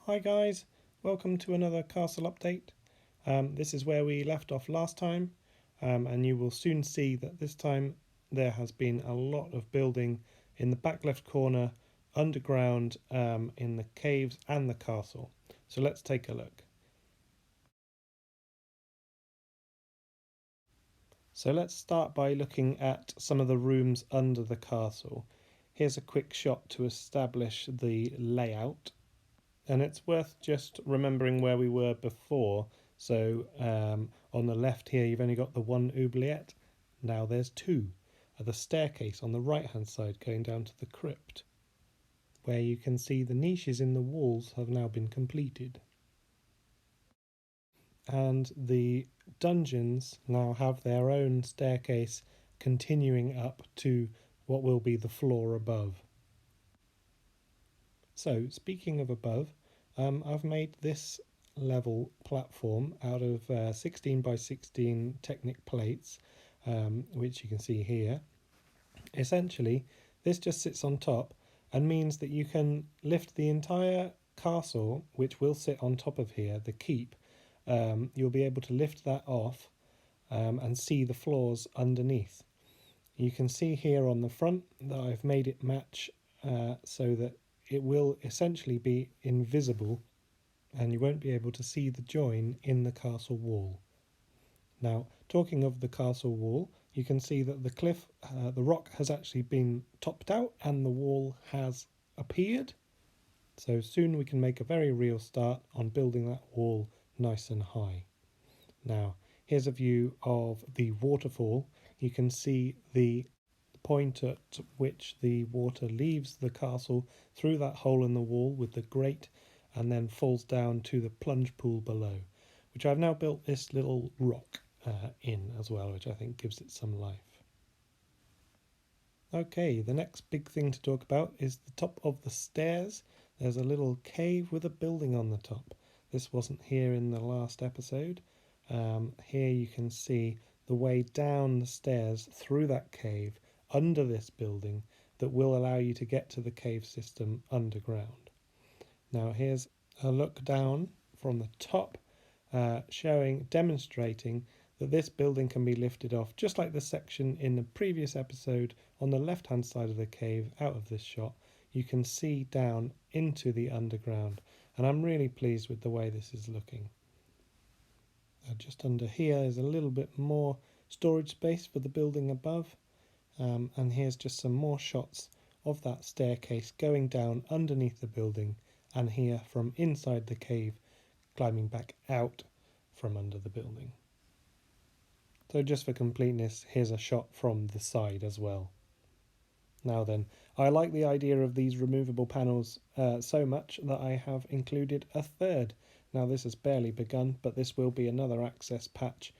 Hi guys, welcome to another castle update. This is where we left off last time, and you will soon see that this time there has been a lot of building in the back left corner, underground, in the caves and the castle. So let's take a look. So let's start by looking at some of the rooms under the castle. Here's a quick shot to establish the layout. And it's worth just remembering where we were before. So on the left here, you've only got the one oubliette. Now there's two. The staircase on the right hand side going down to the crypt, where you can see the niches in the walls have now been completed. And the dungeons now have their own staircase continuing up to what will be the floor above. So speaking of above, I've made this level platform out of 16 by 16 Technic plates, which you can see here. Essentially, this just sits on top and means that you can lift the entire castle, which will sit on top of here, the keep. You'll be able to lift that off and see the floors underneath. You can see here on the front that I've made it match so that it will essentially be invisible and you won't be able to see the join in the castle wall. Now, talking of the castle wall, you can see that the rock has actually been topped out and the wall has appeared. So soon we can make a very real start on building that wall nice and high. Now, here's a view of the waterfall. You can see the point at which the water leaves the castle through that hole in the wall with the grate and then falls down to the plunge pool below, which I've now built this little rock in as well, which I think gives it some life. Okay, the next big thing to talk about is the top of the stairs. There's a little cave with a building on the top. This wasn't here in the last episode. Here you can see the way down the stairs through that cave under this building that will allow you to get to the cave system underground. Now here's a look down from the top, demonstrating that this building can be lifted off just like the section in the previous episode on the left hand side of the cave. Out of this shot you can see down into the underground, and I'm really pleased with the way this is looking. Just under here is a little bit more storage space for the building above. And here's just some more shots of that staircase going down underneath the building, and here from inside the cave climbing back out from under the building. So just for completeness, here's a shot from the side as well. Now then, I like the idea of these removable panels so much that I have included a third. Now this has barely begun, but this will be another access patch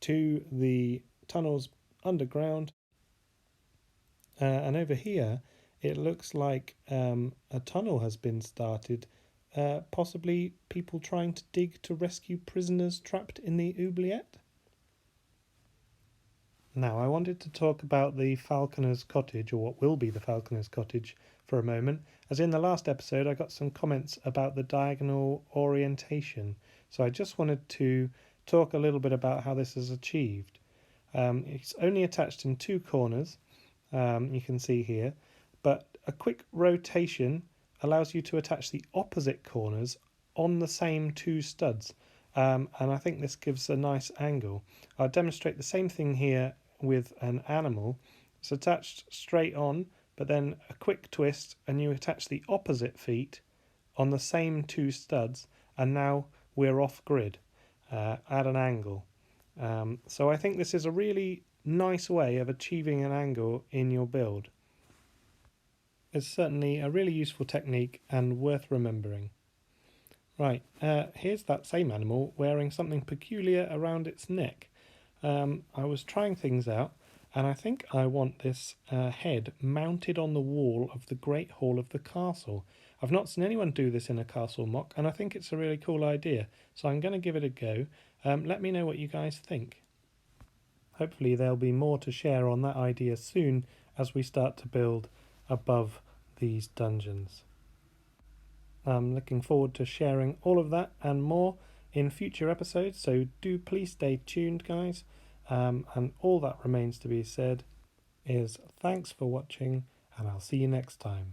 to the tunnels underground. And over here, it looks like a tunnel has been started, possibly people trying to dig to rescue prisoners trapped in the oubliette. Now, I wanted to talk about the Falconers Cottage, or what will be the Falconers Cottage, for a moment, as in the last episode I got some comments about the diagonal orientation. So I just wanted to talk a little bit about how this is achieved. It's only attached in two corners. You can see here, but a quick rotation allows you to attach the opposite corners on the same two studs, and I think this gives a nice angle. I'll demonstrate the same thing here with an animal. It's attached straight on, but then a quick twist and you attach the opposite feet on the same two studs, and now we're off grid at an angle. So I think this is a really nice way of achieving an angle in your build. It's certainly a really useful technique and worth remembering. Right, here's that same animal wearing something peculiar around its neck. I was trying things out, and I think I want this head mounted on the wall of the Great Hall of the castle. I've not seen anyone do this in a castle mock, and I think it's a really cool idea, so I'm going to give it a go. Let me know what you guys think. Hopefully there'll be more to share on that idea soon as we start to build above these dungeons. I'm looking forward to sharing all of that and more in future episodes, so do please stay tuned, guys. And all that remains to be said is thanks for watching, and I'll see you next time.